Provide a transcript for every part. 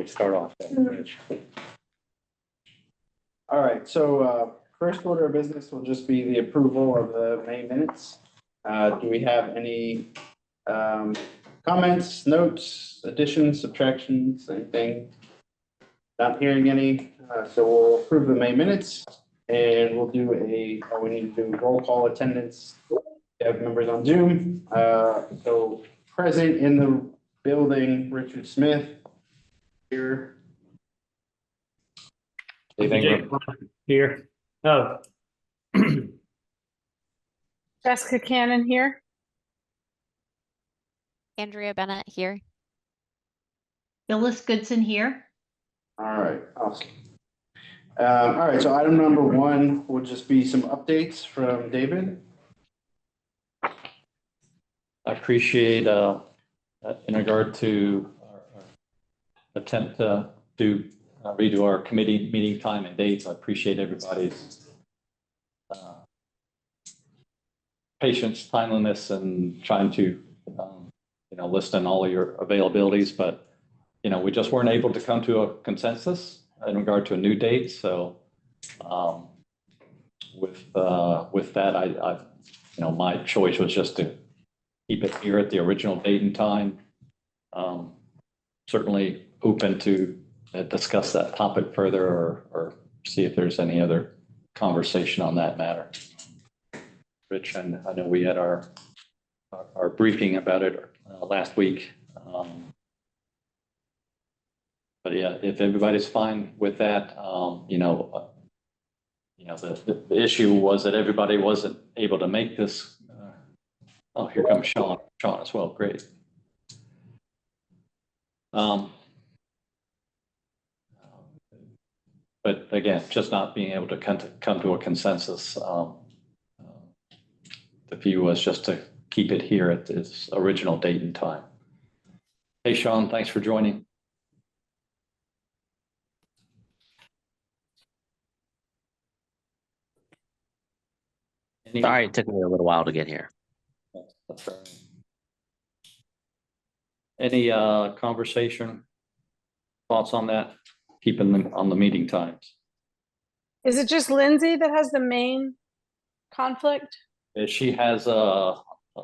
we start off. All right, so first order of business will just be the approval of the May minutes. Do we have any comments, notes, additions, subtractions, anything? Not hearing any, so we'll approve the May minutes and we'll do we need to do roll call attendance. We have members on Zoom. So present in the building, Richard Smith here. Here. Oh. Jessica Cannon here. Andrea Bennett here. Phyllis Goodson here. All right, awesome. All right, so item number 1 will just be some updates from David. I appreciate in regard to our attempt to redo our committee meeting time and dates. I appreciate everybody's patience, timeliness, and trying to list in all of your availabilities, but we just weren't able to come to a consensus in regard to a new date. So with that, I my choice was just to keep it here at the original date and time. Certainly open to discuss that topic further or see if there's any other conversation on that matter. Rich, and I know we had our briefing about it last week. But yeah, if everybody's fine with that, the issue was that everybody wasn't able to make this. Oh, here comes Sean as well. Great. But again, just not being able to come to a consensus. The view was just to keep it here at its original date and time. Hey, Sean, thanks for joining. Sorry, it took me a little while to get here. That's right. Any conversation, thoughts on that? Keeping them on the meeting times. Is it just Lindsay that has the main conflict? She has a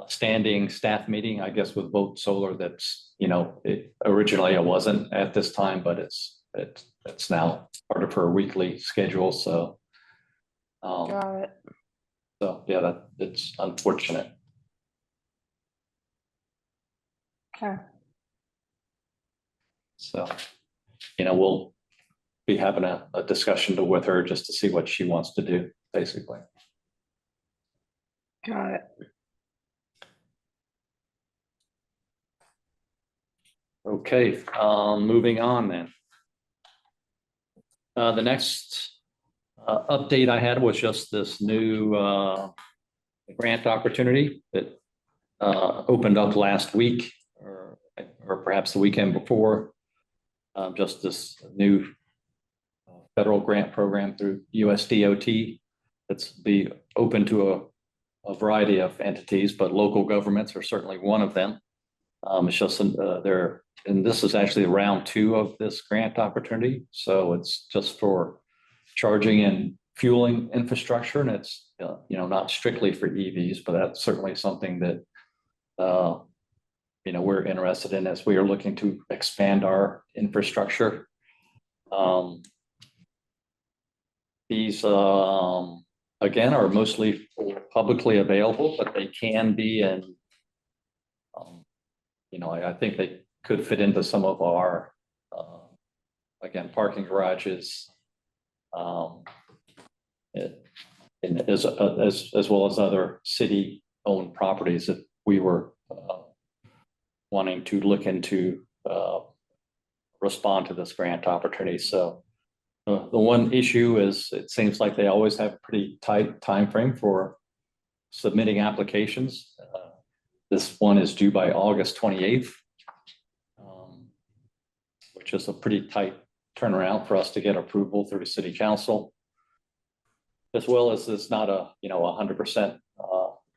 standing staff meeting, I guess, with Vote Solar. That's originally it wasn't at this time, but it's now part of her weekly schedule. So, Got it. So yeah, it's unfortunate. Okay. So, we'll be having a discussion with her just to see what she wants to do, basically. Got it. Okay, moving on then. The next update I had was just this new grant opportunity that opened up last week or perhaps the weekend before. Just this new federal grant program through USDOT that's be open to a variety of entities, but local governments are certainly one of them. It's just and this is actually round 2 of this grant opportunity. So it's just for charging and fueling infrastructure, and it's not strictly for EVs, but that's certainly something that we're interested in as we are looking to expand our infrastructure. These again are mostly publicly available, but they can be in I think they could fit into some of our again parking garages, as well as other city-owned properties that we were wanting to look into respond to this grant opportunity. So the one issue is it seems like they always have a pretty tight time frame for submitting applications. This one is due by August 28th, which is a pretty tight turnaround for us to get approval through the city council, as well as it's not a 100%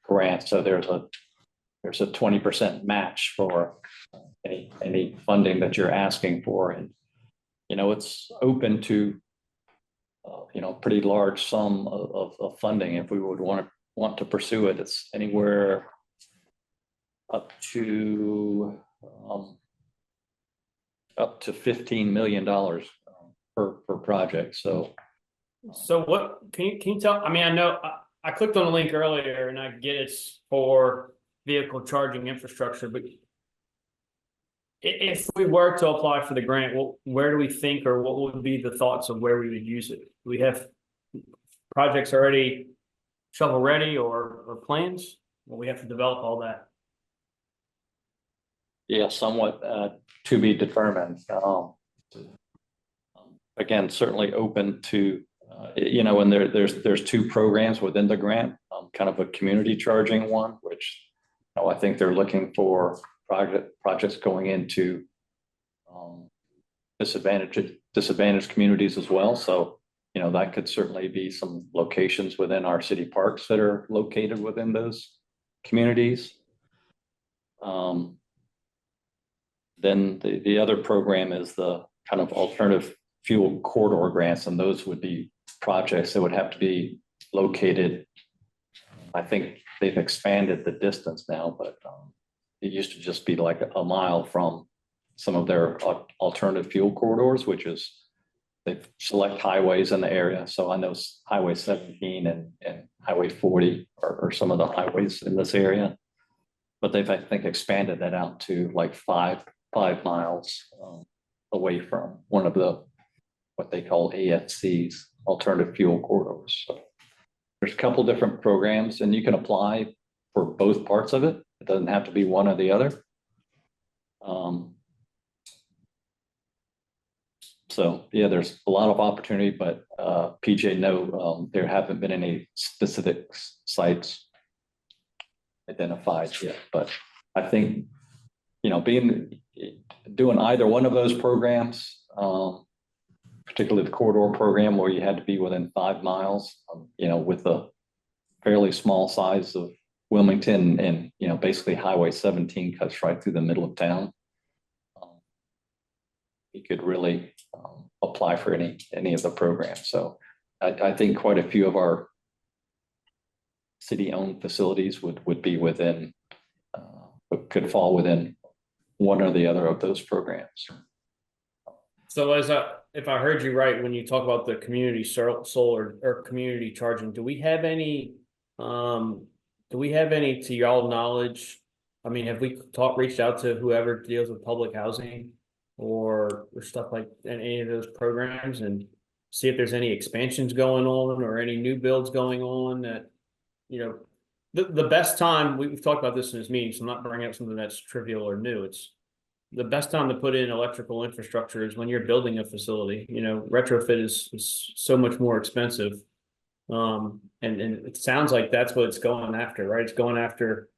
grant. So there's a 20% match for any funding that you're asking for. And it's open to, pretty large sum of funding if we would want to pursue it. It's anywhere up to $15 million per project. So So what, can you tell, I mean, I know, I clicked on the link earlier and I get it's for vehicle charging infrastructure, but if we were to apply for the grant, where do we think, or what would be the thoughts of where we would use it? Do we have projects already shovel ready or plans? Well, we have to develop all that. yeah, somewhat to be determined. Again, certainly open to, and there's two programs within the grant, kind of a community charging one, which I think they're looking for projects going into disadvantaged communities as well. So, that could certainly be some locations within our city parks that are located within those communities. Then the other program is the kind of alternative fuel corridor grants, and those would be projects that would have to be located. I think they've expanded the distance now, but it used to just be like a mile from some of their alternative fuel corridors, which is they select highways in the area. So I know Highway 17 and Highway 40 are some of the highways in this area, but they've, I think, expanded that out to like five miles away from one of the what they call AFCs, alternative fuel corridors. So there's a couple different programs, and you can apply for both parts of it. It doesn't have to be one or the other. So yeah, there's a lot of opportunity, but PJ, no, there haven't been any specific sites identified yet. But I think, doing either one of those programs, particularly the corridor program where you had to be within 5 miles, with a fairly small size of Wilmington, and, basically Highway 17 cuts right through the middle of town. You could really apply for any of the programs. So I think quite a few of our city-owned facilities would be within, could fall within one or the other of those programs. So if I heard you right, when you talk about the community solar or community charging, do we have any, to y'all knowledge? I mean, have we reached out to whoever deals with public housing or stuff like any of those programs, and see if there's any expansions going on or any new builds going on that, the best time, we've talked about this in this meeting, so I'm not bringing up something that's trivial or new. It's the best time to put in electrical infrastructure is when you're building a facility. Retrofit is so much more expensive. And it sounds like that's what it's going after, right? It's going after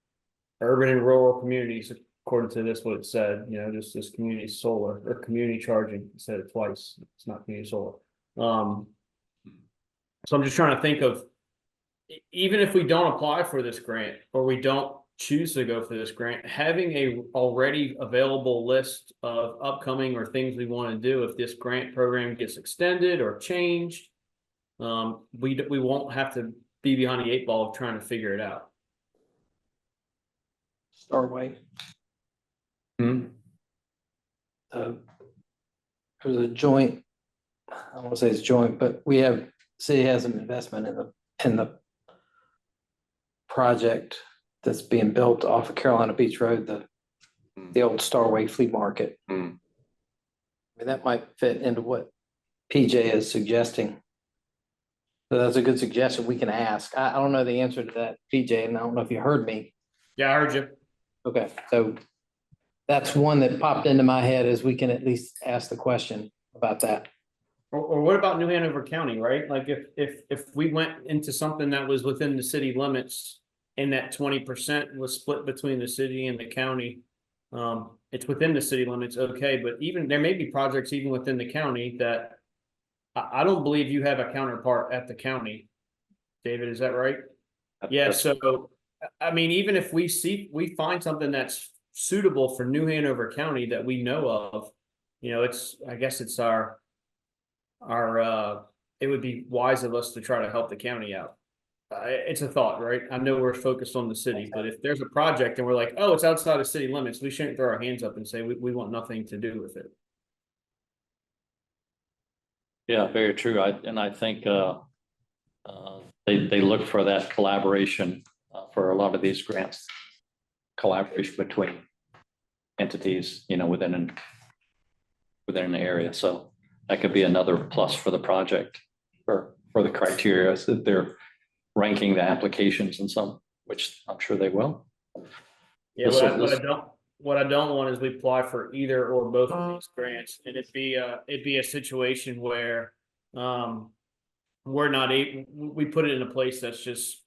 urban and rural communities, according to this, what it said, just this community solar or community charging. It said it twice. It's not community solar. So I'm just trying to think of, even if we don't apply for this grant or we don't choose to go for this grant, having a already available list of upcoming or things we want to do if this grant program gets extended or changed, we won't have to be behind the 8 ball of trying to figure it out. Starway. There's a joint, I don't want to say it's joint, but city has an investment in the project that's being built off of Carolina Beach Road, the old Starway Flea Market. I mean, that might fit into what PJ is suggesting. So that's a good suggestion. We can ask. I don't know the answer to that, PJ, and I don't know if you heard me. Yeah, I heard you. Okay, so that's one that popped into my head, is we can at least ask the question about that. Or what about New Hanover County, right? Like if we went into something that was within the city limits and that 20% was split between the city and the county, it's within the city limits, okay, but even there may be projects even within the county that I don't believe you have a counterpart at the county. David, is that right? Yeah, so I mean, even if we find something that's suitable for New Hanover County that we know of, you know, I guess it's it would be wise of us to try to help the county out. It's a thought, right? I know we're focused on the city, but if there's a project and we're like, oh, it's outside of city limits, we shouldn't throw our hands up and say we want nothing to do with it. Yeah, very true. I think they look for that collaboration for a lot of these grants, collaboration between entities, you know, within an area. So that could be another plus for the project for the criteria is that they're ranking the applications in some, which I'm sure they will. Yeah, This- what I don't want is we apply for either or both of these grants, and it'd be a situation where we're not able, we put it in a place that's just,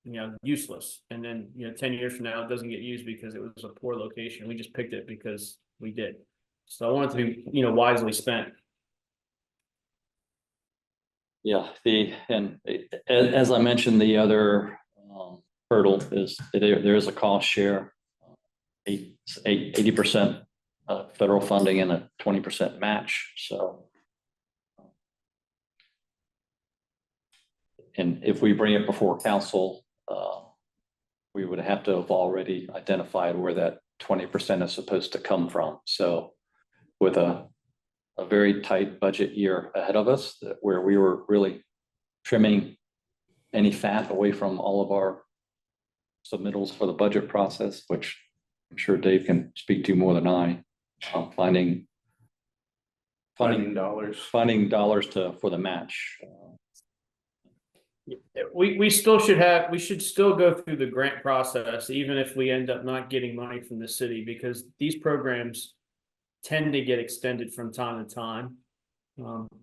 you know, useless, and then, you know, 10 years from now it doesn't get used because it was a poor location. We just picked it because we did. So I want it to be, you know, wisely spent. Yeah, as I mentioned, the other hurdle is there is a cost share, 80% federal funding and a 20% match. So, and if we bring it before council, we would have to have already identified where that 20% is supposed to come from. So, with a very tight budget year ahead of us, where we were really trimming any fat away from all of our submittals for the budget process, which I'm sure Dave can speak to more than I, finding dollars. dollars for the match. We should still go through the grant process, even if we end up not getting money from the city, because these programs tend to get extended from time to time.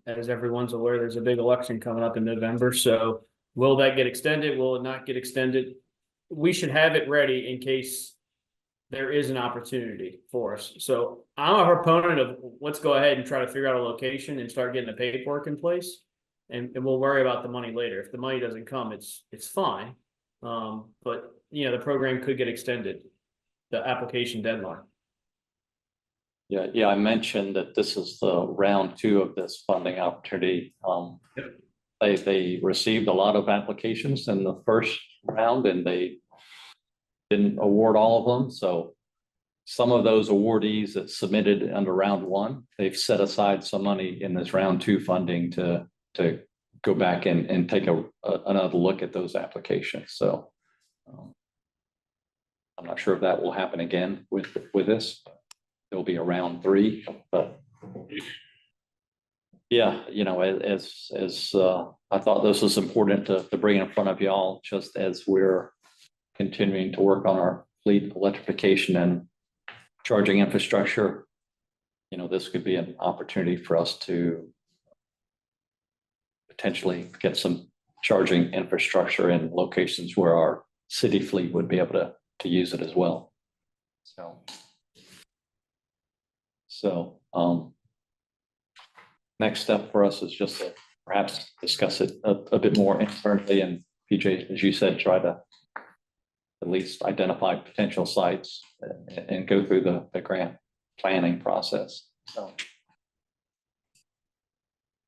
As everyone's aware, there's a big election coming up in November. So will that get extended? Will it not get extended? We should have it ready in case there is an opportunity for us. So I'm a proponent of let's go ahead and try to figure out a location and start getting the paperwork in place. And we'll worry about the money later. If the money doesn't come, it's fine. But you know, the program could get extended, the application deadline. Yeah, I mentioned that this is the round 2 of this funding opportunity. They received a lot of applications in the first round and they didn't award all of them. So some of those awardees that submitted under round 1, they've set aside some money in this round 2 funding to go back and take another look at those applications. So I'm not sure if that will happen again with this. There'll be a round 3, but yeah, you know, as I thought this was important to bring in front of y'all, just as we're continuing to work on our fleet electrification and charging infrastructure. You know, this could be an opportunity for us to potentially get some charging infrastructure in locations where our city fleet would be able to use it as well. So next step for us is just to perhaps discuss it a bit more internally, and PJ, as you said, try to at least identify potential sites and go through the grant planning process. So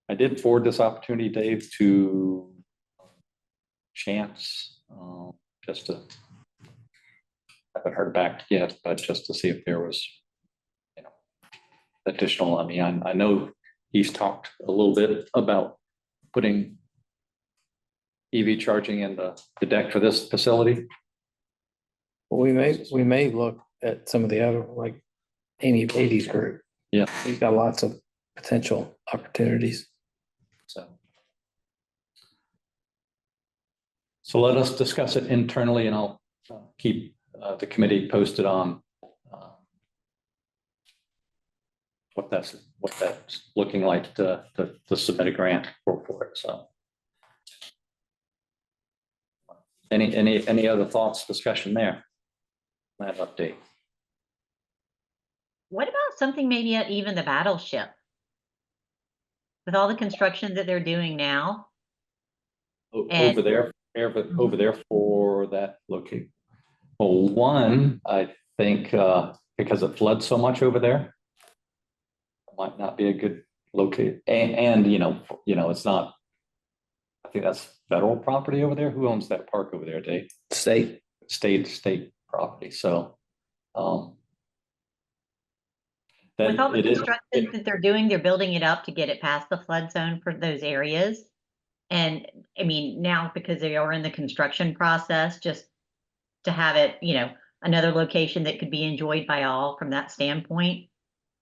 I did forward this opportunity, Dave, to Chance, just to, I haven't heard back yet, but just to see if there was, you know, additional, I mean, I know he's talked a little bit about putting EV charging in the deck for this facility. We may look at some of the other, like Amy Beatty's group. Yeah. He's got lots of potential opportunities. So let us discuss it internally, and I'll keep the committee posted on what that's looking like to submit a grant for it. So any other thoughts, discussion there? That update. What about something maybe at even the battleship? With all the construction that they're doing now? And- Over there for that location. Well, one, I think because it floods so much over there, might not be a good locate, and, it's not, I think that's federal property over there. Who owns that park over there, Dave? State. State property, so, With all the it is- construction that they're doing, they're building it up to get it past the flood zone for those areas. And I mean, now because they are in the construction process, just to have it, another location that could be enjoyed by all from that standpoint.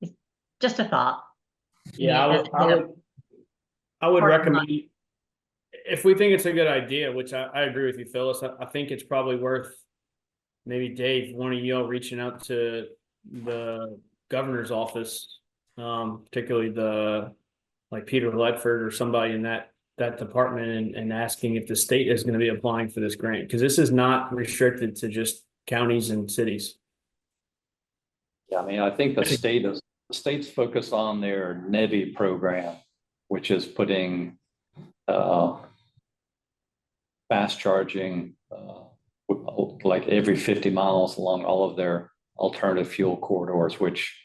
It's just a thought. Yeah, that's, I would part of recommend, if we think it's a good idea, which I agree with you, Phyllis, I think it's probably worth maybe Dave, one of y'all reaching out to the governor's office, particularly like Peter Ledford or somebody in that department and asking if the state is going to be applying for this grant, because this is not restricted to just counties and cities. Yeah, I mean, I think the state's focused on their NEVI program, which is putting fast charging like every 50 miles along all of their alternative fuel corridors, which,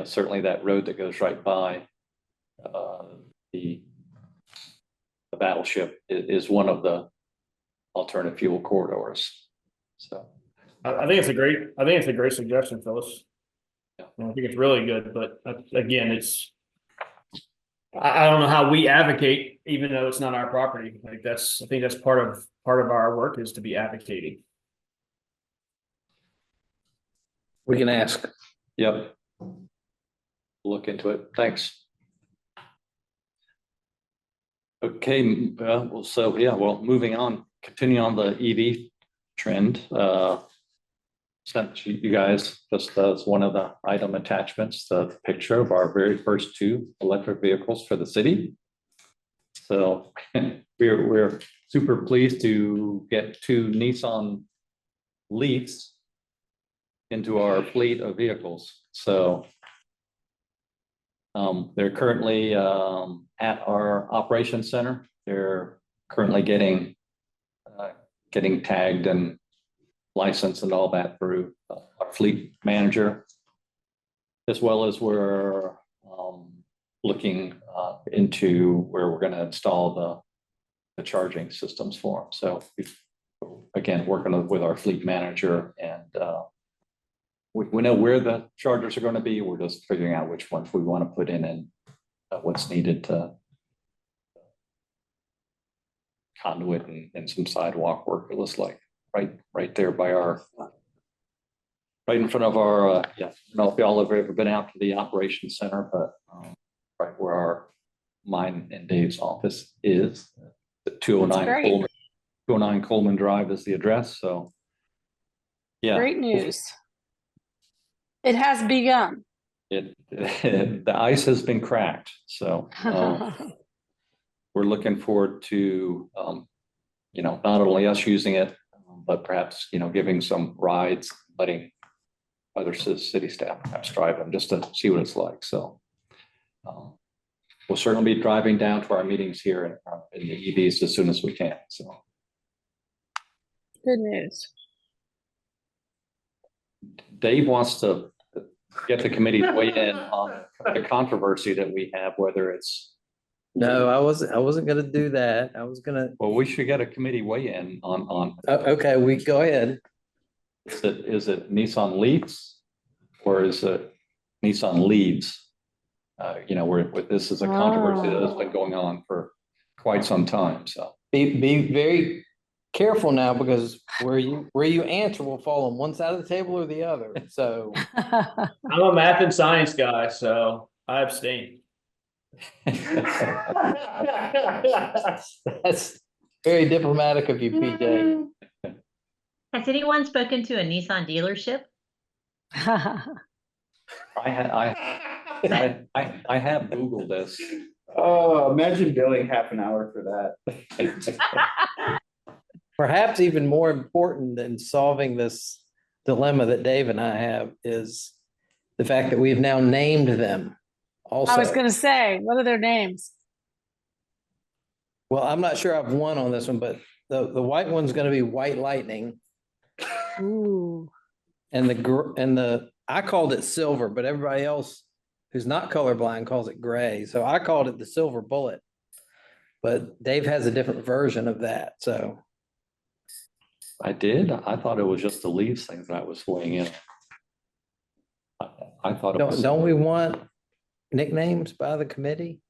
certainly that road that goes right by the Battleship is one of the alternative fuel corridors. So I think it's a great suggestion, Phyllis. Yeah. I think it's really good, but again, I don't know how we advocate, even though it's not our property. Like I think that's part of our work is to be advocating. We can ask. Yep. Look into it. Thanks. Okay, moving on, continuing on the EV trend. Sent you guys just as one of the item attachments, the picture of our very first 2 electric vehicles for the city. So we're super pleased to get 2 Nissan Leafs into our fleet of vehicles. So they're currently at our operations center. They're currently getting tagged and licensed and all that through our fleet manager, as well as we're looking into where we're going to install the charging systems for them. So again, working with our fleet manager, and we know where the chargers are going to be. We're just figuring out which ones we want to put in and what's needed to conduit and some sidewalk work. It looks like right there by right in front of our, I don't know if y'all have ever been out to the operations center, but right where our mine and Dave's office is, the 209 Coleman Drive is the address. So yeah, Great news. It has begun. the ice has been cracked. So we're looking forward to, not only us using it, but perhaps, giving some rides, letting other city staff perhaps drive them just to see what it's like. So we'll certainly be driving down to our meetings here in the EVs as soon as we can. So Good news. Dave wants to get the committee to weigh in on the controversy that we have, whether it's. No, I wasn't gonna do that. I was gonna, Well, we should get a committee weigh in on. okay, we go ahead. Is it Nissan Leafs or is it Nissan Leaves? Where this is a controversy that has been going on for quite some time. So Be very careful now, because where you answer will fall on one side of the table or the other. So I'm a math and science guy, so I abstain. that's very diplomatic of you, PJ. Has anyone spoken to a Nissan dealership? I have Googled this. Oh, imagine billing half an hour for that. Perhaps even more important than solving this dilemma that Dave and I have is the fact that we've now named them also. I was gonna say, what are their names? Well, I'm not sure I've won on this one, but the white one's gonna be White Lightning, Ooh. and I called it silver, but everybody else who's not colorblind, calls it gray. So I called it the silver bullet. But Dave has a different version of that, so. I did. I thought it was just the leaves thing that I was weighing in. I thought it was. Don't we want nicknames by the committee?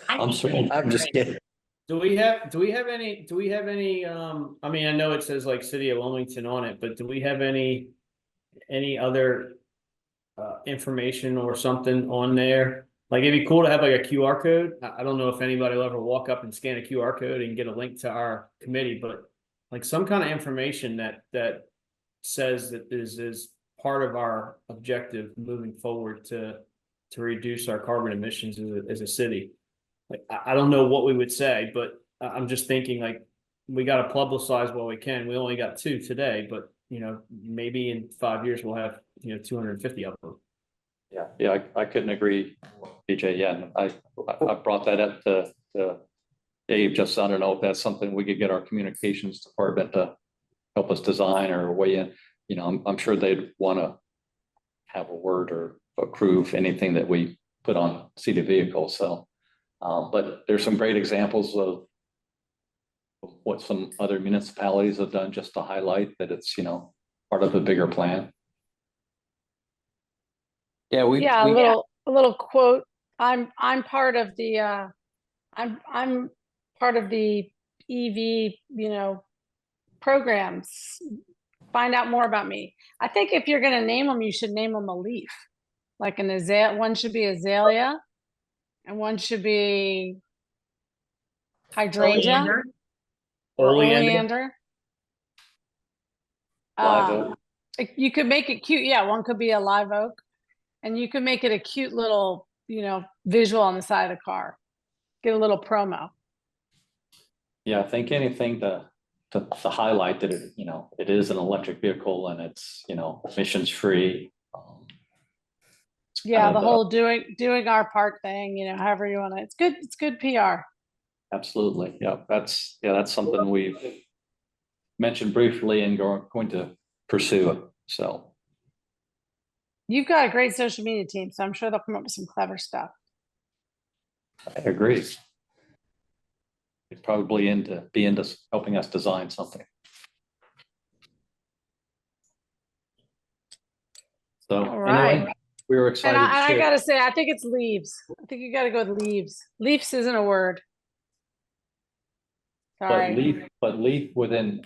I'm sorry. I'm just kidding. Do we have any, I mean, I know it says like City of Wilmington on it, but do we have any other information or something on there? Like, it'd be cool to have like a QR code. I don't know if anybody will ever walk up and scan a QR code and get a link to our committee, but like some kind of information that says that this is part of our objective moving forward to reduce our carbon emissions as a city. Like, I don't know what we would say, but I'm just thinking like, we got to publicize what we can. We only got 2 today, but maybe in 5 years we'll have, 250 of them. Yeah, I couldn't agree, BJ. Yeah, I brought that up to Dave. Just, I don't know if that's something we could get our communications department to help us design or weigh in. I'm sure they'd want to have a word or approve anything that we put on city vehicles. So, but there's some great examples of what some other municipalities have done just to highlight that it's, part of a bigger plan. Yeah, Yeah, a little quote. I'm part of the I'm part of the EV, programs. Find out more about me. I think if you're gonna name them, you should name them a leaf. Like an azalea, one should be azalea, and one should be hydrangea Oleander. or Oleander. Live oleander. oak. You could make it cute. Yeah, one could be a live oak, and you could make it a cute little, visual on the side of the car. Get a little promo. Yeah, I think anything to highlight that it is an electric vehicle and it's emissions free. Yeah, kind the of whole doing our part thing, however you want to. It's good PR. Absolutely, yeah. That's something we've mentioned briefly and going to pursue it. So You've got a great social media team, so I'm sure they'll come up with some clever stuff. I agree. It's probably into helping us design something. So All right. anyway, we were And excited. I to share. gotta say, I think it's leaves. I think you gotta go with leaves. Leaves isn't a word. Sorry. But LEAF within,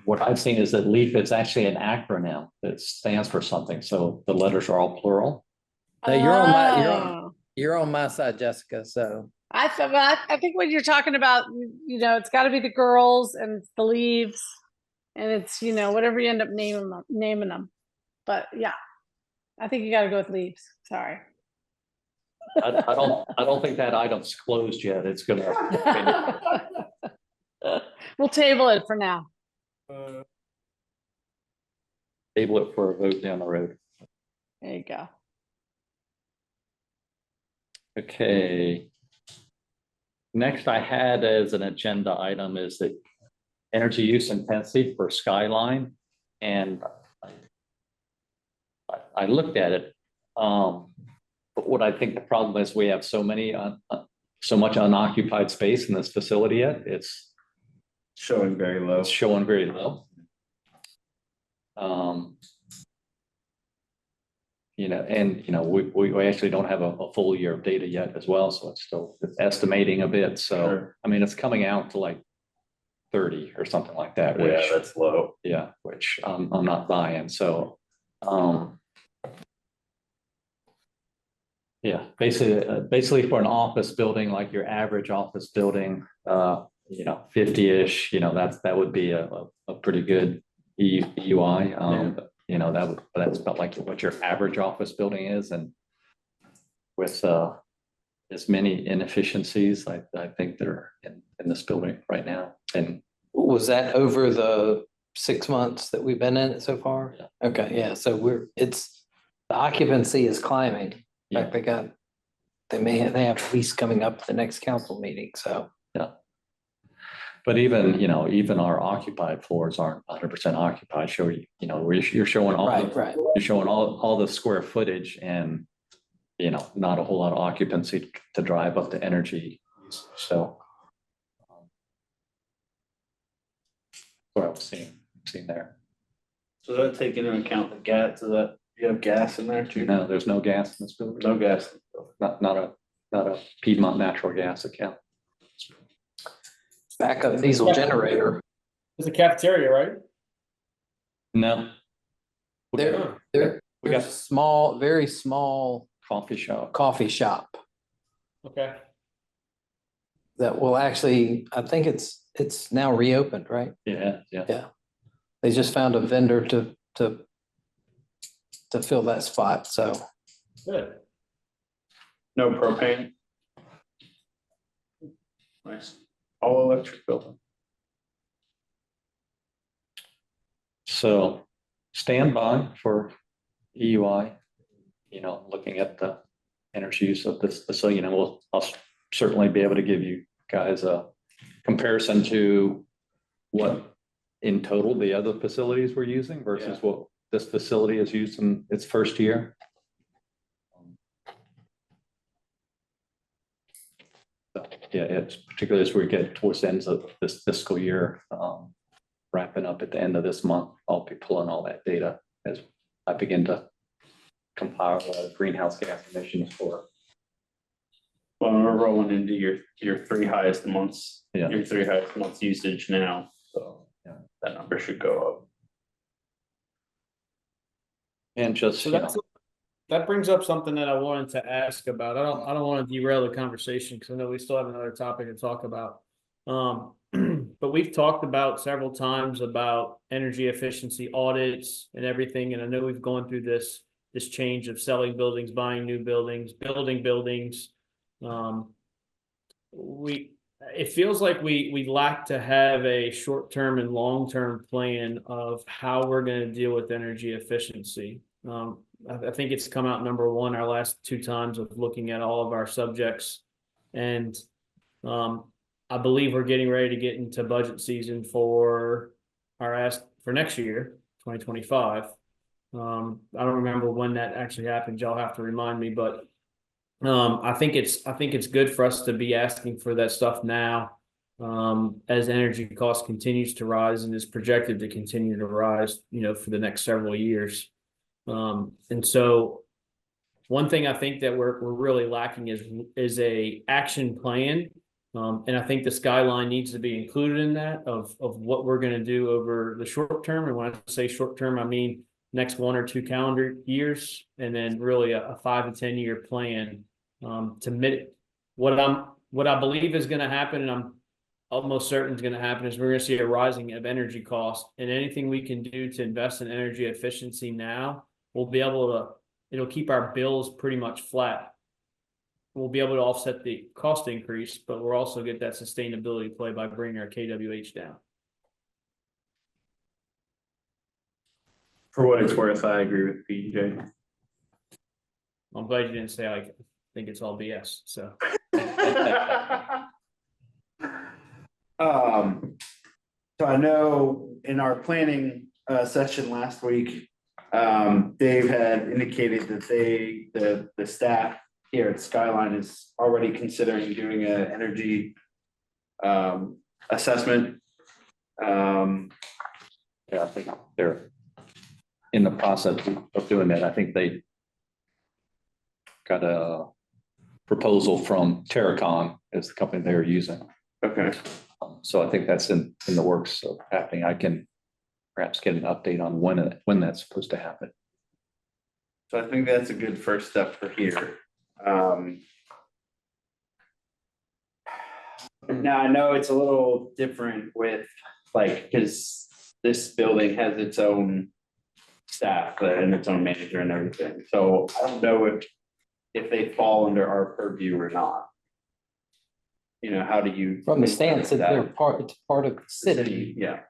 what I've seen is that LEAF is actually an acronym that stands for something. So the letters are all plural. Hey, Oh. you're on my side, Jessica, so. I think when you're talking about, it's got to be the girls and it's the leaves, and it's whatever you end up naming them. But yeah, I think you got to go with leaves. Sorry. I don't think that item's closed yet. It's gonna. We'll table it for now. Table it for a vote down the road. There you go. Okay. Next I had as an agenda item is the energy use intensity for Skyline. And I looked at it. But what I think the problem is we have so much unoccupied space in this facility yet. It's Showing very low. showing very low. We actually don't have a full year of data yet as well, so it's estimating a bit. So, Sure. I mean, it's coming out to like 30 or something like that. Yeah, Which, that's low. yeah, which I'm not buying. So, yeah, basically for an office building, like your average office building, 50-ish, that would be a pretty good EUI. That's about like what your average office building is, and with as many inefficiencies, I think that are in this building right now. And Was that over the 6 months that we've been in it so far? Yeah. Okay, yeah, so the occupancy is climbing. In fact, they have lease coming up at the next council meeting, so. yeah. But even our occupied floors aren't 100% occupied. You're showing all Right. you're showing all the square footage, and not a whole lot of occupancy to drive up the energy. So. What I was seeing there. So does that take into account the gas, so that you have gas in there too? No, there's no gas in this building. No gas. Not a Piedmont natural gas account. Backup diesel generator. It's a cafeteria, right? No. There, We there's a got small, very small coffee shop. coffee shop Okay. that will actually, I think it's now reopened, right? Yeah. They just found a vendor to fill that spot, so. Good. No propane? Nice. All electric building. So stand by for EUI, looking at the energy use of this. So, I'll certainly be able to give you guys a comparison to what in total the other facilities we're using versus what this facility is used in its first year. So, yeah, it's particularly as we get towards the ends of this fiscal year, wrapping up at the end of this month, I'll be pulling all that data as I begin to compile greenhouse gas emissions for. Well, we're rolling into your three highest months. Yeah. Your three highest months usage now, so Yeah. that number should go up. And just, So that brings up something that I wanted to ask about. I don't want to derail the conversation because I know we still have another topic to talk about. But we've talked about several times about energy efficiency audits and everything. And I know we've gone through this change of selling buildings, buying new buildings, building buildings. It feels like we lack to have a short-term and long-term plan of how we're going to deal with energy efficiency. I think it's come out number one our last two times of looking at all of our subjects. And I believe we're getting ready to get into budget season for next year, 2025. I don't remember when that actually happened. Y'all have to remind me, but I think it's good for us to be asking for that stuff now, as energy cost continues to rise and is projected to continue to rise, for the next several years. And so one thing I think that we're really lacking is a action plan. And I think the skyline needs to be included in that of what we're going to do over the short term. And when I say short term, I mean next 1 or 2 calendar years, and then really a 5 to 10 year plan to mitigate what I believe is going to happen, and I'm almost certain is going to happen, is we're going to see a rising of energy costs, and anything we can do to invest in energy efficiency now, it'll keep our bills pretty much flat. We'll be able to offset the cost increase, but we'll also get that sustainability play by bringing our KWH down. For what it's worth, I agree with PJ. I'm glad you didn't say I think it's all BS. So, so I know in our planning session last week, Dave had indicated that the staff here at Skyline is already considering doing an energy assessment. I think they're in the process of doing that. I think they got a proposal from Terracon as the company they're using. Okay. So I think that's in the works of happening. I can perhaps get an update on when that's supposed to happen. So I think that's a good first step for here. Now I know it's a little different with because this building has its own staff and its own manager and everything. So I don't know if they fall under our purview or not. How do you? From the stance that it's part of the city, Yeah.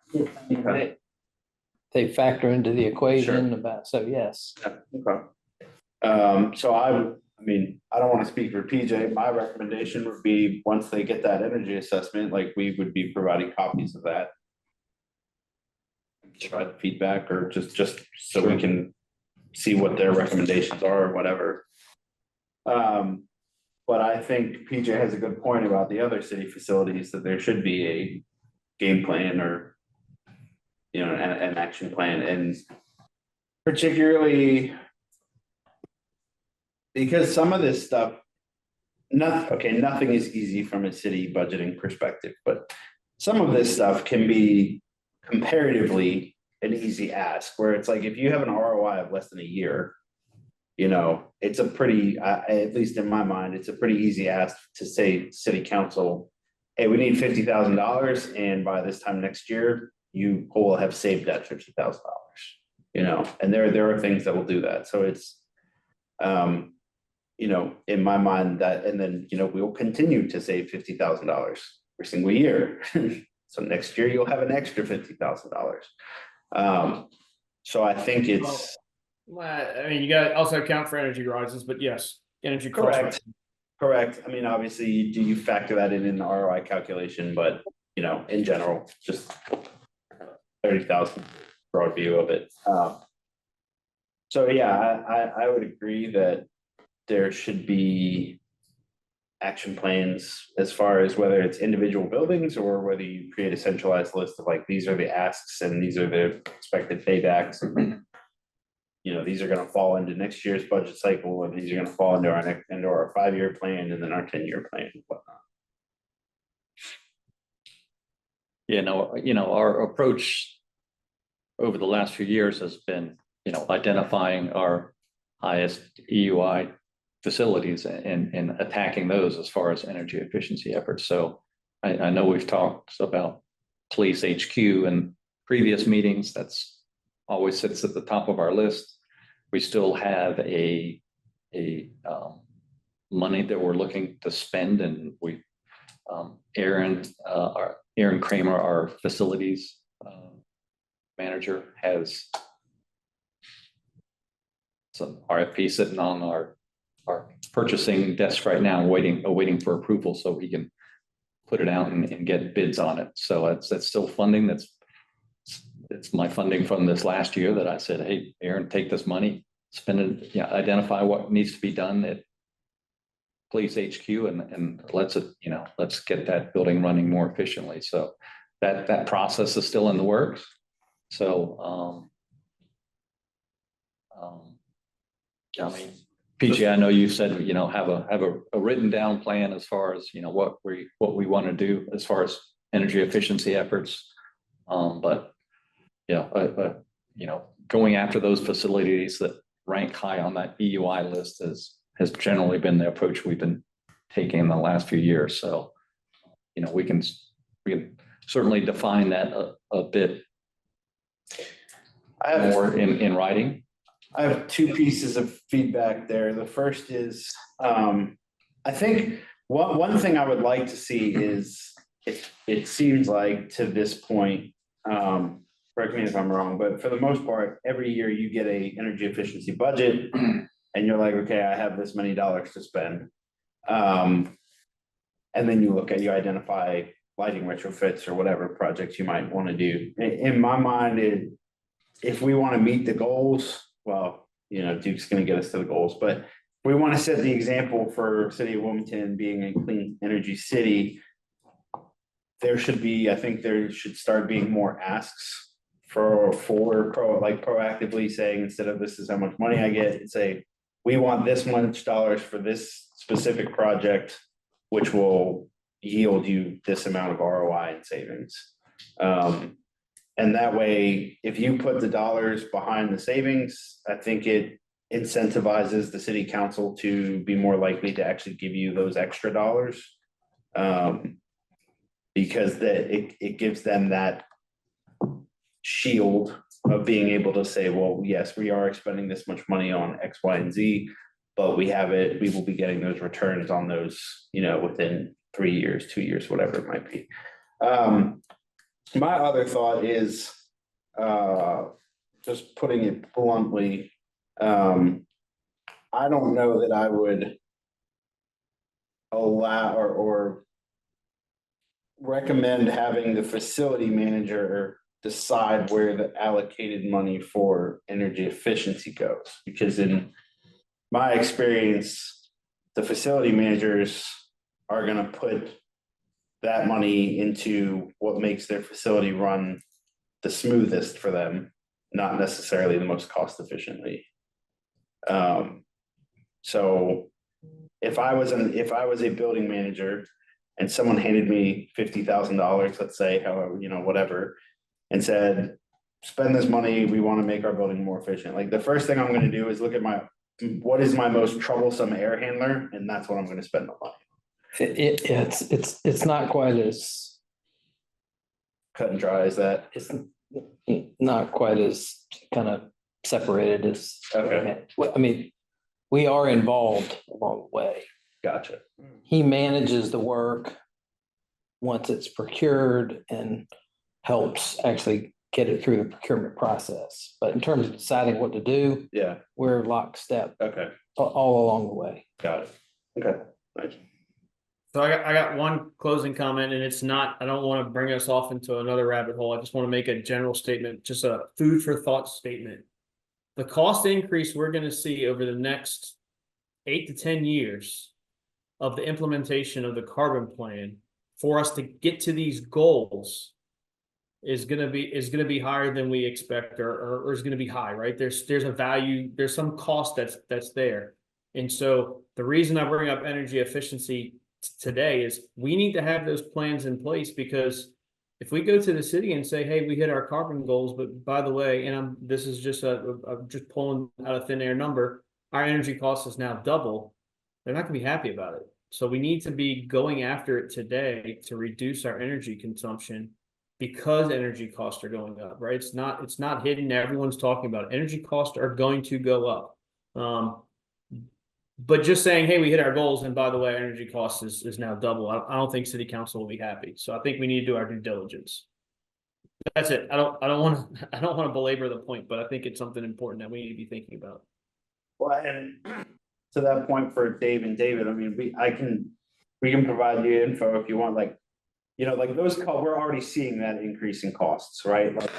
they factor into the equation so yes. Okay. So I don't want to speak for PJ. My recommendation would be once they get that energy assessment, we would be providing copies of that. Provide feedback or just so we can see what their recommendations are or whatever. But I think PJ has a good point about the other city facilities, that there should be a game plan or, you know, an action plan, and particularly because some of this stuff, nothing is easy from a city budgeting perspective, but some of this stuff can be comparatively an easy ask, where it's like, if you have an ROI of less than a year, you know, it's a pretty, at least in my mind, it's a pretty easy ask to say, city council, hey, we need $50,000, and by this time next year, you will have saved that $50,000, you know, and there are things that will do that. So it's, you know, in my mind that, and then, you know, we'll continue to save $50,000 every single year. So next year you'll have an extra $50,000. So I think it's. Well, I mean, you got to also account for energy rises, but yes, energy costs. Correct. I mean, obviously, you factor that in the ROI calculation, but, you know, in general, just 30,000 broad view of it. So yeah, I would agree that there should be action plans as far as whether it's individual buildings or whether you create a centralized list of like, these are the asks and these are the expected paybacks. You know, these are gonna fall into next year's budget cycle, and these are gonna fall into our 5-year plan, and then our 10-year plan and whatnot. You know, our approach over the last few years has been, you know, identifying our highest EUI facilities and attacking those as far as energy efficiency efforts. So I know we've talked about police HQ in previous meetings. That's always sits at the top of our list. We still have a money that we're looking to spend, and we Aaron Kramer, our facilities manager, has some RFP sitting on our purchasing desk right now, awaiting for approval so he can put it out and get bids on it. So that's still funding. It's my funding from this last year that I said, hey, Aaron, take this money, spend it, yeah, identify what needs to be done at police HQ, and let's get that building running more efficiently. So that process is still in the works. So I mean, PJ, I know you said, you know, have a written down plan as far as, you know, what we want to do as far as energy efficiency efforts. But yeah, you know, going after those facilities that rank high on that EUI list has generally been the approach we've been taking in the last few years. So, you know, we can certainly define that a bit more in writing. I have 2 pieces of feedback there. The first is, I think one thing I would like to see is, it seems like to this point, correct me if I'm wrong, but for the most part, every year you get a energy efficiency budget and you're like, okay, I have this many dollars to spend. And then you identify lighting retrofits or whatever projects you might want to do. In my mind, if we want to meet the goals, well, you know, Duke's going to get us to the goals, but if we want to set the example for City of Wilmington being a clean energy city, there should start being more asks for proactively saying, instead of this is how much money I get, say, we want this much dollars for this specific project, which will yield you this amount of ROI and savings. And that way, if you put the dollars behind the savings, I think it incentivizes the city council to be more likely to actually give you those extra dollars. Because it gives them that shield of being able to say, well, yes, we are expending this much money on X, Y, and Z, but we will be getting those returns on those, you know, within 3 years, 2 years, whatever it might be. My other thought is, just putting it bluntly, I don't know that I would allow or recommend having the facility manager decide where the allocated money for energy efficiency goes, because in my experience, the facility managers are gonna put that money into what makes their facility run the smoothest for them, not necessarily the most cost efficiently. So if I was a building manager and someone handed me $50,000, let's say, however, whatever, and said, spend this money, we want to make our building more efficient. Like the first thing I'm going to do is look at what is my most troublesome air handler, and that's what I'm going to spend the money. It's not quite as, Cut and dry as that. it's not quite as kind of separated as. Okay. Well, I mean, we are involved along the way. Gotcha. He manages the work once it's procured and helps actually get it through the procurement process. But in terms of deciding what to do, Yeah. we're lockstep Okay. all along the way. Got it. Okay. Nice. So I got one closing comment, and it's not, I don't want to bring us off into another rabbit hole. I just want to make a general statement, just a food for thought statement. The cost increase we're going to see over the next 8 to 10 years of the implementation of the carbon plan for us to get to these goals is going to be higher than we expect, or is going to be high, right? There's a value, there's some cost that's there. And so the reason I bring up energy efficiency today is we need to have those plans in place, because if we go to the city and say, hey, we hit our carbon goals, but by the way, and this is just I'm just pulling out a thin air number, our energy cost is now double, they're not gonna be happy about it. So we need to be going after it today to reduce our energy consumption, because energy costs are going up, right? It's not hidden. Everyone's talking about it. Energy costs are going to go up. But just saying, hey, we hit our goals, and by the way, energy costs is now double. I don't think city council will be happy. So I think we need to do our due diligence. That's it. I don't want to belabor the point, but I think it's something important that we need to be thinking about. Well, and to that point for Dave and David, I mean, we can provide you info if you want, like those we're already seeing that increase in costs, right? Like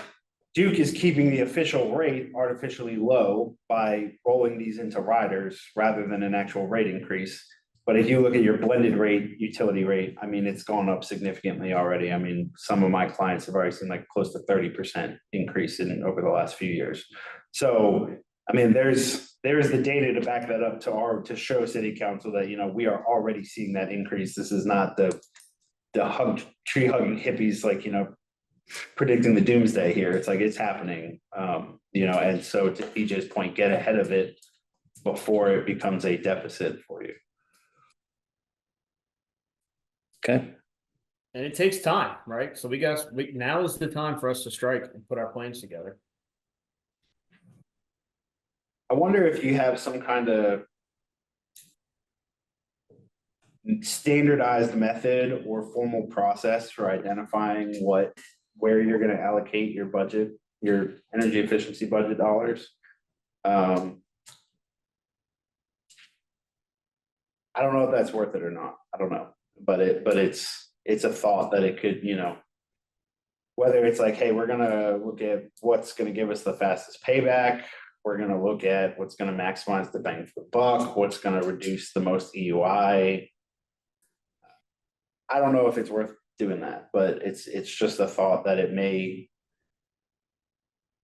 Duke is keeping the official rate artificially low by rolling these into riders rather than an actual rate increase. But if you look at your blended rate, utility rate, I mean, it's gone up significantly already. I mean, some of my clients have already seen like close to 30% increase over the last few years. So, I mean, there's the data to back that up to show city council that, we are already seeing that increase. This is not the tree hugging hippies, predicting the doomsday here. It's like, it's happening, and so to PJ's point, get ahead of it before it becomes a deficit for you. Okay. And it takes time, right? So now is the time for us to strike and put our plans together. I wonder if you have some kind of standardized method or formal process for identifying where you're going to allocate your budget, your energy efficiency budget dollars. I don't know if that's worth it or not. I don't know, but it's a thought that it could, whether it's like, hey, we're going to look at what's going to give us the fastest payback. We're going to look at what's going to maximize the bang for the buck, what's going to reduce the most EUI. I don't know if it's worth doing that, but it's just a thought that it may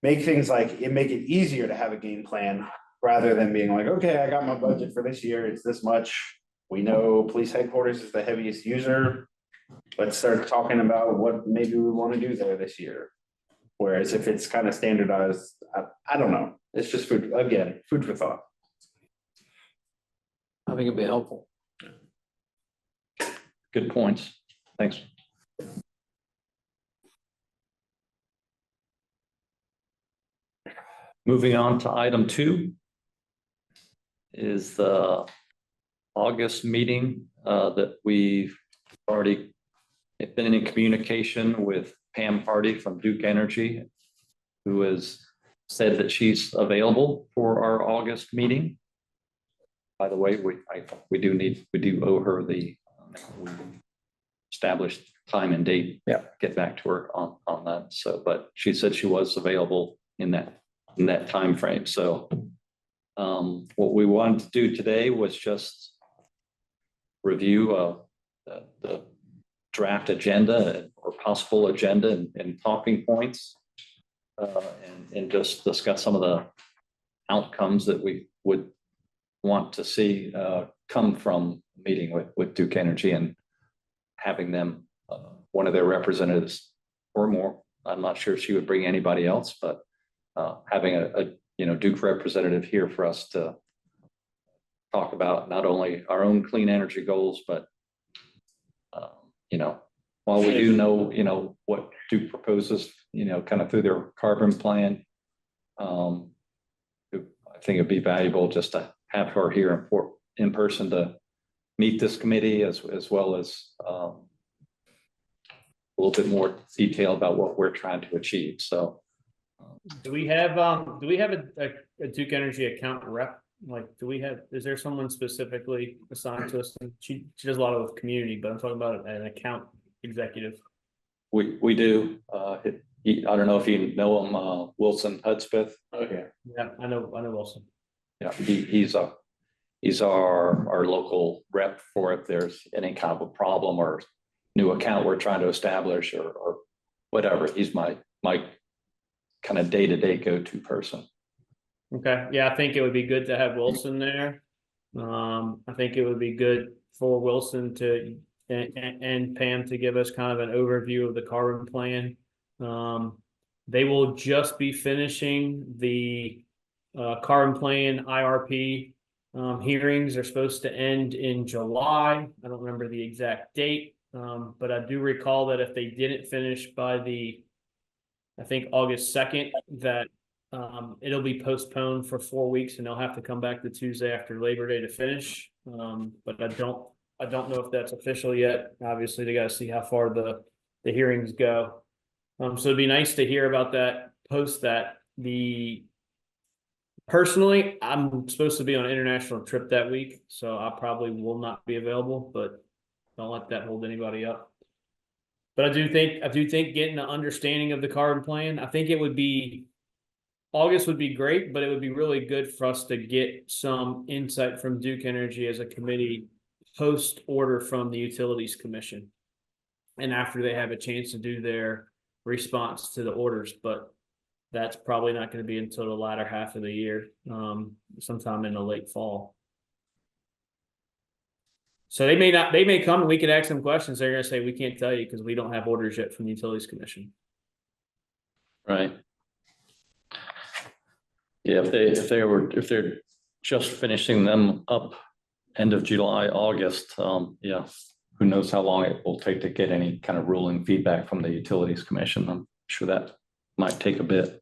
make it easier to have a game plan rather than being like, okay, I got my budget for this year, it's this much. We know police headquarters is the heaviest user. Let's start talking about what maybe we want to do there this year. Whereas if it's kind of standardized, I don't know. It's just food for thought. I think it'd be helpful. Good points. Thanks. Moving on to item 2 is the August meeting that we've already been in communication with Pam Hardy from Duke Energy, who has said that she's available for our August meeting. By the way, we do owe her the established time and date. Yeah. Get back to her on that. So, but she said she was available in that time frame. So what we wanted to do today was just review the draft agenda or possible agenda and talking points. And just discuss some of the outcomes that we would want to see come from meeting with Duke Energy and having them, one of their representatives or more. I'm not sure if she would bring anybody else, but having a Duke representative here for us to talk about not only our own clean energy goals, but while we do know what Duke proposes, kind of through their carbon plan, I think it'd be valuable just to have her here in person to meet this committee as well as a little bit more detail about what we're trying to achieve. So, Do we have a Duke Energy account rep? Like, is there someone specifically assigned to us? And she does a lot of community, but I'm talking about an account executive. we do. I don't know if you know him, Wilson Hudspeth. Okay. Yeah, I know Wilson. Yeah, he's our local rep for if there's any kind of a problem or new account we're trying to establish or whatever. He's my kind of day-to-day go-to person. Okay, yeah, I think it would be good to have Wilson there. I think it would be good for Wilson and Pam to give us kind of an overview of the carbon plan. They will just be finishing the carbon plan IRP hearings. They're supposed to end in July. I don't remember the exact date, but I do recall that if they didn't finish by I think August 2nd, that it'll be postponed for 4 weeks and they'll have to come back the Tuesday after Labor Day to finish. But I don't know if that's official yet. Obviously, they got to see how far the hearings go. So it'd be nice to hear about that, post that. Personally, I'm supposed to be on an international trip that week, so I probably will not be available, but don't let that hold anybody up. But I do think getting an understanding of the carbon plan, I think August would be great, but it would be really good for us to get some insight from Duke Energy as a committee post order from the Utilities Commission. And after they have a chance to do their response to the orders, but that's probably not going to be until the latter half of the year, sometime in the late fall. So they may come and we could ask them questions. They're going to say, we can't tell you because we don't have orders yet from the Utilities Commission. Right. Yeah, if they're just finishing them up end of July, August, yeah, who knows how long it will take to get any kind of ruling feedback from the Utilities Commission. I'm sure that might take a bit.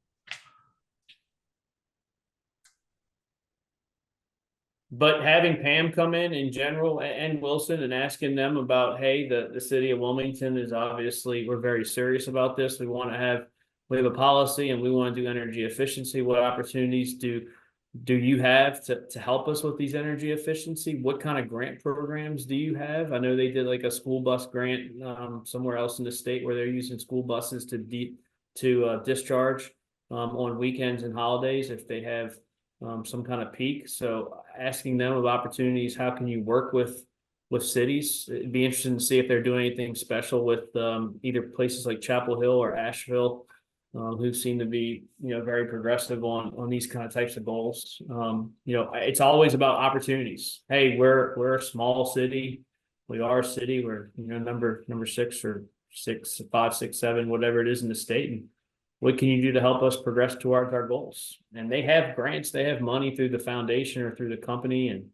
But having Pam come in general and Wilson and asking them about, hey, the city of Wilmington is obviously, we're very serious about this. We have a policy and we want to do energy efficiency. What opportunities do you have to help us with these energy efficiency? What kind of grant programs do you have? I know they did like a school bus grant somewhere else in the state where they're using school buses to discharge on weekends and holidays if they have some kind of peak. So asking them of opportunities, how can you work with cities? It'd be interesting to see if they're doing anything special with either places like Chapel Hill or Asheville, who seem to be, very progressive on these kind of types of goals. It's always about opportunities. Hey, we're a small city. We are a city. We're, number 6 or 5, 6, 7, whatever it is in the state. And what can you do to help us progress towards our goals? And they have grants, they have money through the foundation or through the company, and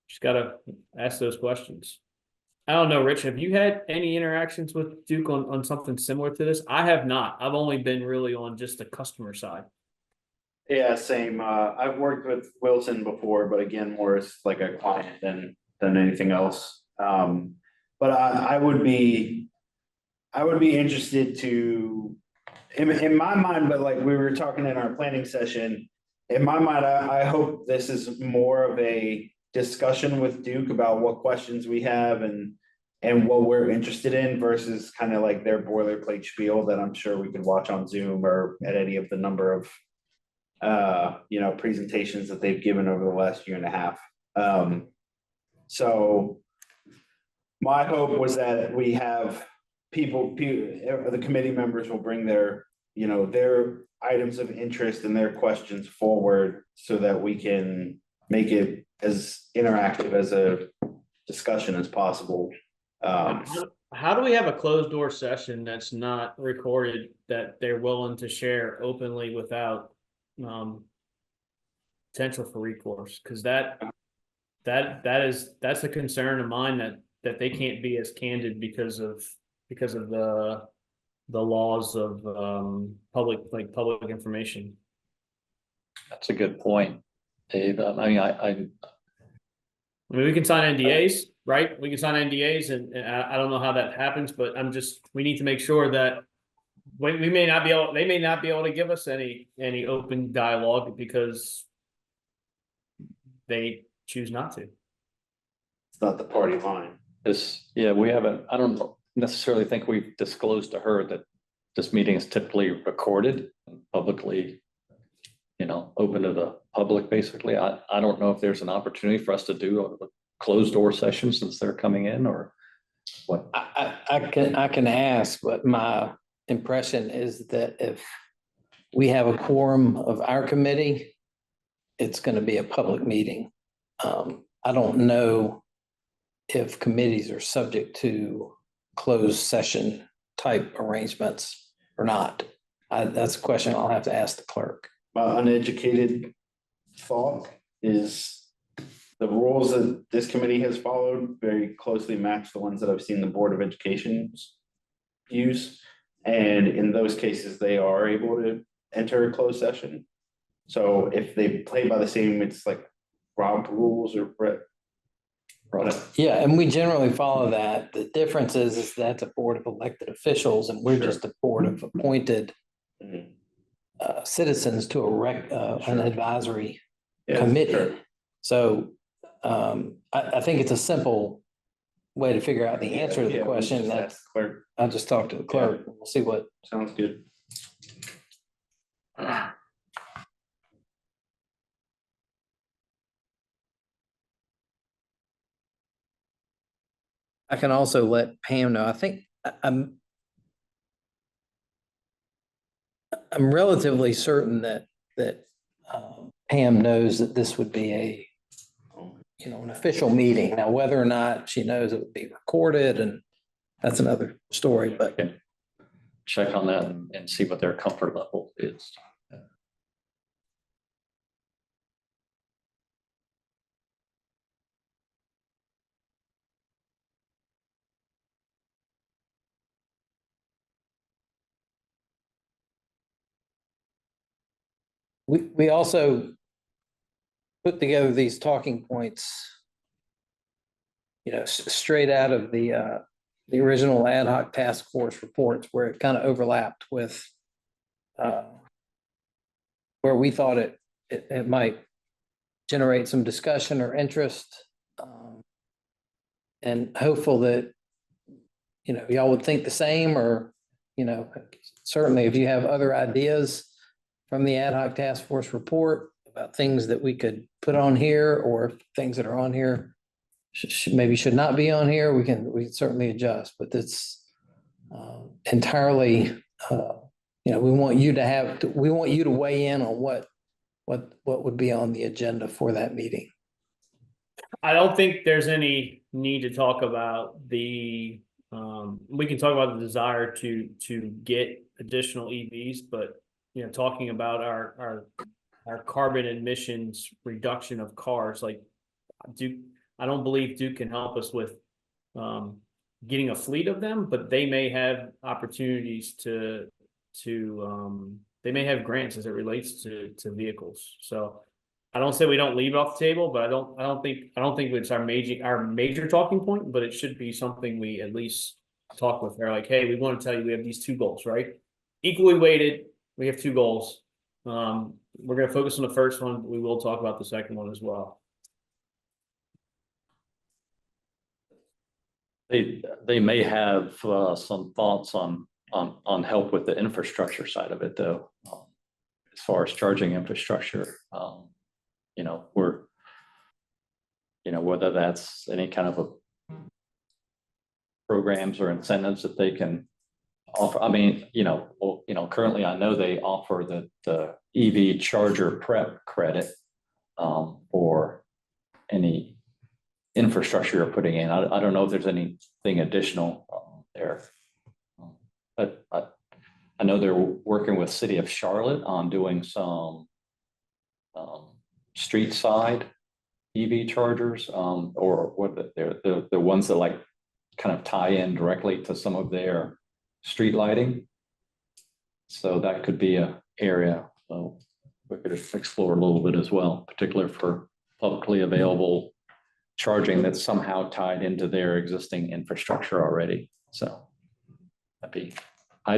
just got to ask those questions. I don't know, Rich, have you had any interactions with Duke on something similar to this? I have not. I've only been really on just the customer side. Yeah, same. I've worked with Wilson before, but again, more as like a client than anything else. But I would be interested to, in my mind, but like we were talking in our planning session, in my mind, I hope this is more of a discussion with Duke about what questions we have and what we're interested in versus kind of like their boilerplate spiel that I'm sure we could watch on Zoom or at any of the number of presentations that they've given over the last year and a half. So my hope was that we have the committee members will bring their, their items of interest and their questions forward so that we can make it as interactive as a discussion as possible. How do we have a closed door session that's not recorded that they're willing to share openly without potential for recourse? Because that's a concern of mine that they can't be as candid because of the laws of public information. That's a good point, Dave. I mean, I mean, we can sign NDAs, right? We can sign NDAs and I don't know how that happens, but we need to make sure that they may not be able to give us any open dialogue because they choose not to. It's not the party line. I don't necessarily think we've disclosed to her that this meeting is typically recorded and publicly, open to the public, basically. I don't know if there's an opportunity for us to do a closed door session since they're coming in or what. I can ask, but my impression is that if we have a quorum of our committee, it's going to be a public meeting. I don't know if committees are subject to closed session type arrangements or not. That's a question I'll have to ask the clerk. My uneducated thought is the rules that this committee has followed very closely match the ones that I've seen the Board of Education use. And in those cases, they are able to enter a closed session. So if they play by the same, it's like Rob rules or Brett. Yeah, and we generally follow that. The difference is that's a board of elected officials and we're Sure. just a board of appointed Mhm. citizens to an Sure. advisory Yeah, committee. sure. So I think it's a simple way to figure out the answer to the Yeah, we'll question. just That ask the clerk. I'll just talk to the clerk. We'll see what. Sounds good. I can also let Pam know. I think I'm relatively certain that Pam knows that this would be an official meeting. Now, whether or not she knows it would be recorded, and that's another story, but Check on that and see what their comfort level is. we also put together these talking points, straight out of the original ad hoc task force reports where it kind of overlapped with where we thought it might generate some discussion or interest. And hopeful that, y'all would think the same or, certainly if you have other ideas from the ad hoc task force report about things that we could put on here or things that are on here maybe should not be on here, we can certainly adjust, but it's entirely, we want you to weigh in on what would be on the agenda for that meeting. I don't think there's any need to talk about we can talk about the desire to get additional EVs, but talking about our carbon emissions reduction of cars, like I don't believe Duke can help us with getting a fleet of them, but they may have opportunities to they may have grants as it relates to vehicles. So I don't say we don't leave it off the table, but I don't think it's our major talking point, but it should be something we at least talk with her. Like, hey, we want to tell you we have these two goals, right? Equally weighted. We have two goals. We're going to focus on the first one. But we will talk about the second one as well. They may have some thoughts on help with the infrastructure side of it, though. As far as charging infrastructure, whether that's any kind of a programs or incentives that they can offer. I mean, currently I know they offer the EV charger prep credit for any infrastructure you're putting in. I don't know if there's anything additional there. But I know they're working with City of Charlotte on doing some street side EV chargers, or what they're the ones that like kind of tie in directly to some of their street lighting. So that could be a area we could explore a little bit as well, particularly for publicly available charging that's somehow tied into their existing infrastructure already. So I'd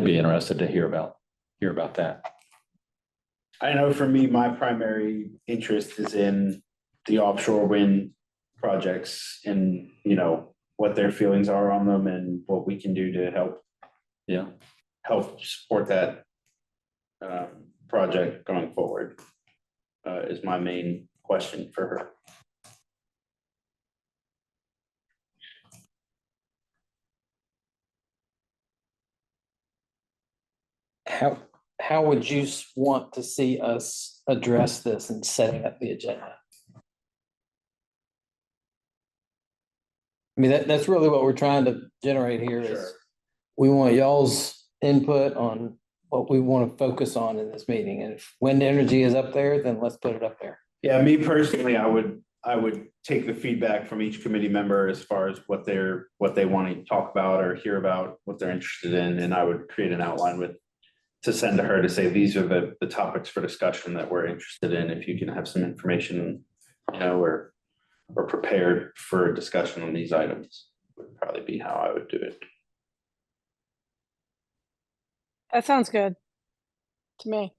be interested to hear about that. I know for me, my primary interest is in the offshore wind projects and, what their feelings are on them and what we can do to help support that project going forward, is my main question for her. How would you want to see us address this and setting up the agenda? I mean, that's really what we're trying to generate here is Sure. we want y'all's input on what we want to focus on in this meeting. And if wind energy is up there, then let's put it up there. Yeah, me personally, I would take the feedback from each committee member as far as what they want to talk about or hear about, what they're interested in, and I would create an outline to send to her to say, these are the topics for discussion that we're interested in. If you can have some information, or prepared for a discussion on these items, would probably be how I would do it. That sounds good to me.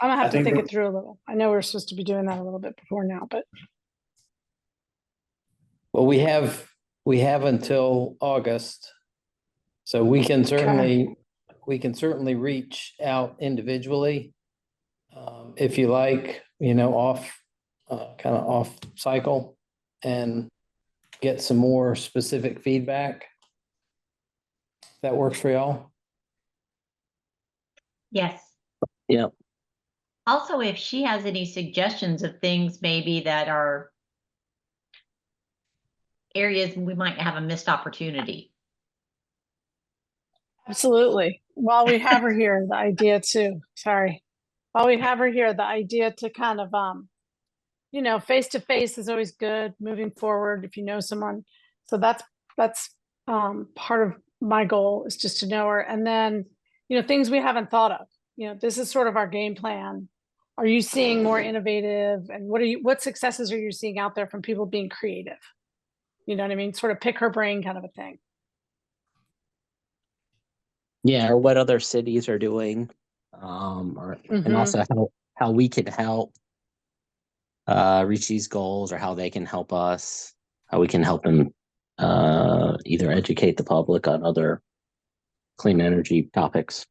I'm gonna have to think it through a little. I know we're supposed to be doing that a little bit before now, but Well, we have until August. So we can certainly reach out individually. If you like, kind of off cycle and get some more specific feedback. That works for y'all? Yes. Yep. Also, if she has any suggestions of things maybe that are areas we might have a missed opportunity. absolutely. While we have her here, the idea to kind of, face to face is always good moving forward if you know someone. So that's part of my goal is just to know her. And then, things we haven't thought of, this is sort of our game plan. Are you seeing more innovative and what successes are you seeing out there from people being creative? You know what I mean? Sort of pick her brain kind of a thing. Yeah, or what other cities are doing, and also how we can help reach these goals, or how they can help us, how we can help them either educate the public on other clean energy topics.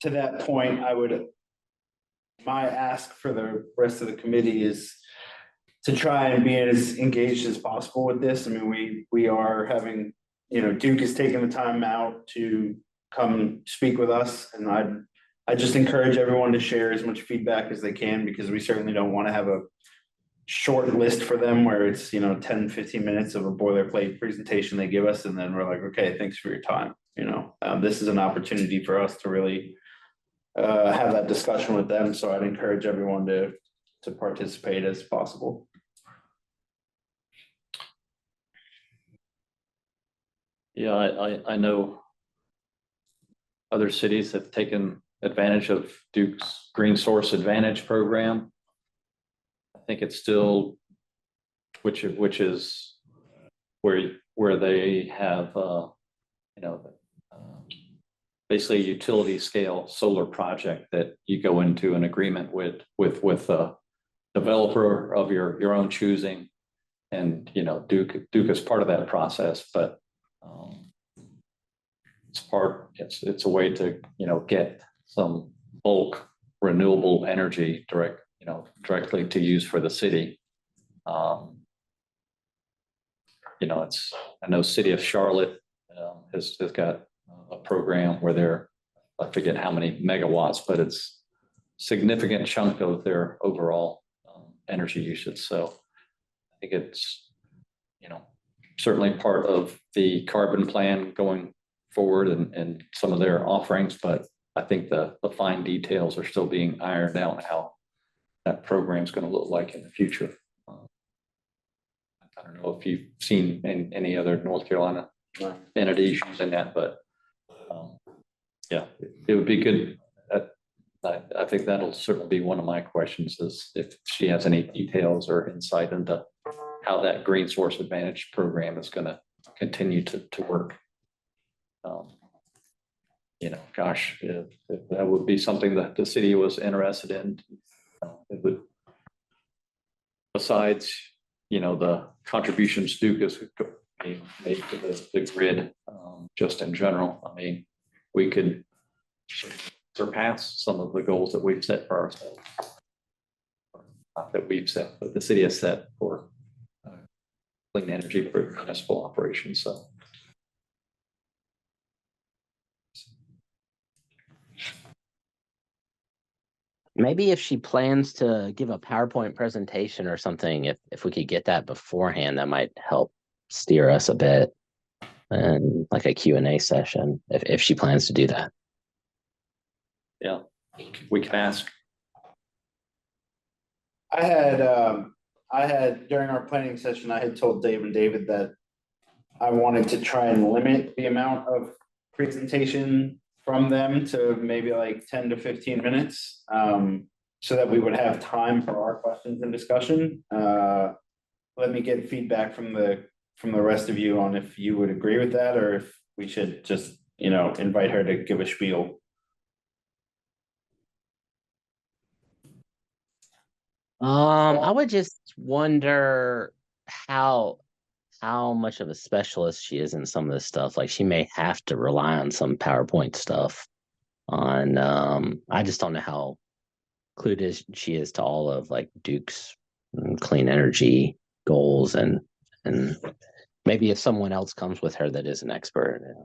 To that point, my ask for the rest of the committee is to try and be as engaged as possible with this. I mean, we are having, Duke is taking the time out to come speak with us, and I just encourage everyone to share as much feedback as they can, because we certainly don't want to have a short list for them where it's, 10, 15 minutes of a boilerplate presentation they give us, and then we're like, okay, thanks for your time. This is an opportunity for us to really have that discussion with them. So I'd encourage everyone to participate as possible. Yeah, I know other cities have taken advantage of Duke's Green Source Advantage program. I think it's still, which is where they have, basically a utility scale solar project that you go into an agreement with a developer of your own choosing. And, you know, Duke is part of that process, but it's a way to, you know, get some bulk renewable energy directly to use for the city. You know, I know City of Charlotte has got a program where I forget how many megawatts, but it's significant chunk of their overall energy usage. So I think it's, you know, certainly part of the carbon plan going forward and some of their offerings, but I think the fine details are still being ironed out, how that program is going to look like in the future. I don't know if you've seen any other North Carolina entities using that, but yeah, it would be good. I think that'll certainly be one of my questions, is if she has any details or insight into how that Green Source Advantage program is going to continue to work. You know, gosh, if that would be something that the city was interested in, it would, besides, you know, the contributions Duke is made to the grid, just in general. I mean, we could surpass some of the goals that we've set for ourselves. Not that we've set, but the city has set for clean energy for municipal operations. So. Maybe if she plans to give a PowerPoint presentation or something, if we could get that beforehand, that might help steer us a bit, and like a Q&A session, if she plans to do that. Yeah, we can ask. I had during our planning session, I had told Dave and David that I wanted to try and limit the amount of presentation from them to maybe like 10 to 15 minutes, so that we would have time for our questions and discussion. Let me get feedback from the rest of you on if you would agree with that, or if we should just, you know, invite her to give a spiel. I would just wonder how much of a specialist she is in some of this stuff. Like, she may have to rely on some PowerPoint stuff on, I just don't know how clued she is to all of like Duke's clean energy goals, and maybe if someone else comes with her that is an expert,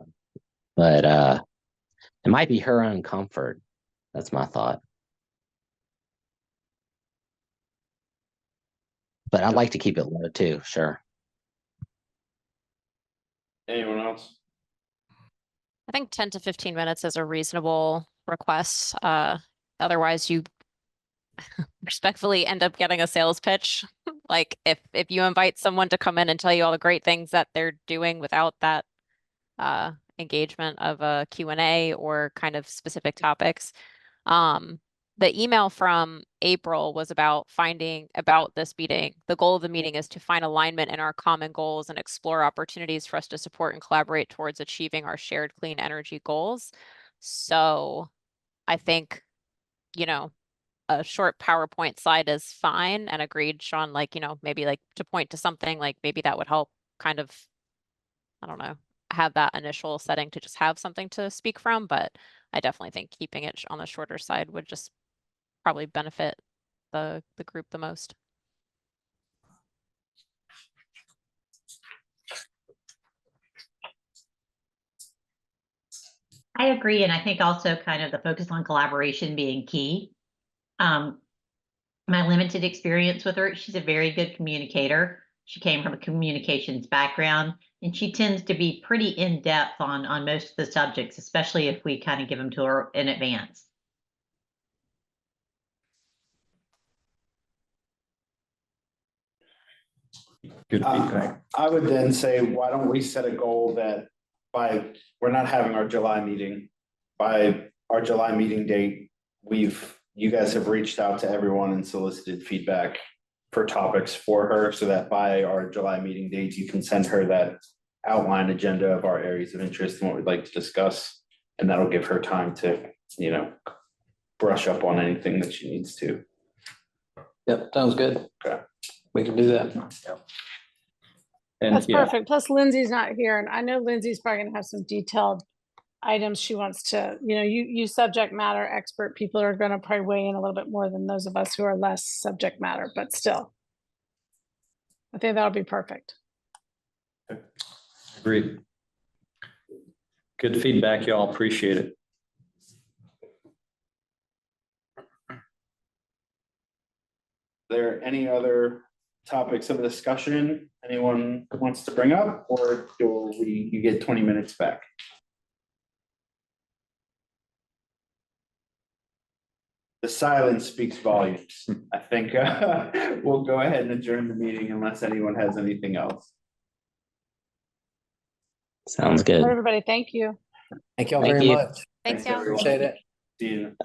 but it might be her own comfort. That's my thought. But I'd like to keep it low too, sure. Anyone else? I think 10 to 15 minutes is a reasonable request. Otherwise you respectfully end up getting a sales pitch. Like if you invite someone to come in and tell you all the great things that they're doing without that engagement of a Q&A or kind of specific topics. The email from April was about this meeting. The goal of the meeting is to find alignment in our common goals and explore opportunities for us to support and collaborate towards achieving our shared clean energy goals. So I think, you know, a short PowerPoint slide is fine, and agreed, Sean, like, you know, maybe like to point to something, like maybe that would help kind of, I don't know, have that initial setting to just have something to speak from. But I definitely think keeping it on the shorter side would just probably benefit the group the most. I agree, and I think also kind of the focus on collaboration being key. My limited experience with her, she's a very good communicator. She came from a communications background, and she tends to be pretty in-depth on most of the subjects, especially if we kind of give them to her in advance. Good feedback. I would then say, why don't we set a goal that we're not having our July meeting. By our July meeting date, you guys have reached out to everyone and solicited feedback for topics for her, so that by our July meeting date, you can send her that outline agenda of our areas of interest and what we'd like to discuss. And that'll give her time to, you know, brush up on anything that she needs to. Yep, sounds good. Okay. We can do that. Yep. And That's yeah, perfect. Plus Lindsay's not here, and I know Lindsay's probably gonna have some detailed items she wants to, you subject matter expert people are gonna probably weigh in a little bit more than those of us who are less subject matter, but still. I think that'll be perfect. agreed. Good feedback, y'all. Appreciate it. There any other topics of discussion anyone wants to bring up, or do you get 20 minutes back? The silence speaks volumes. I think we'll go ahead and adjourn the meeting unless anyone has anything else. Sounds All right, good. everybody, thank you. Thank y'all Thank very you. much. Thanks, y'all. everyone. Appreciate it. See you.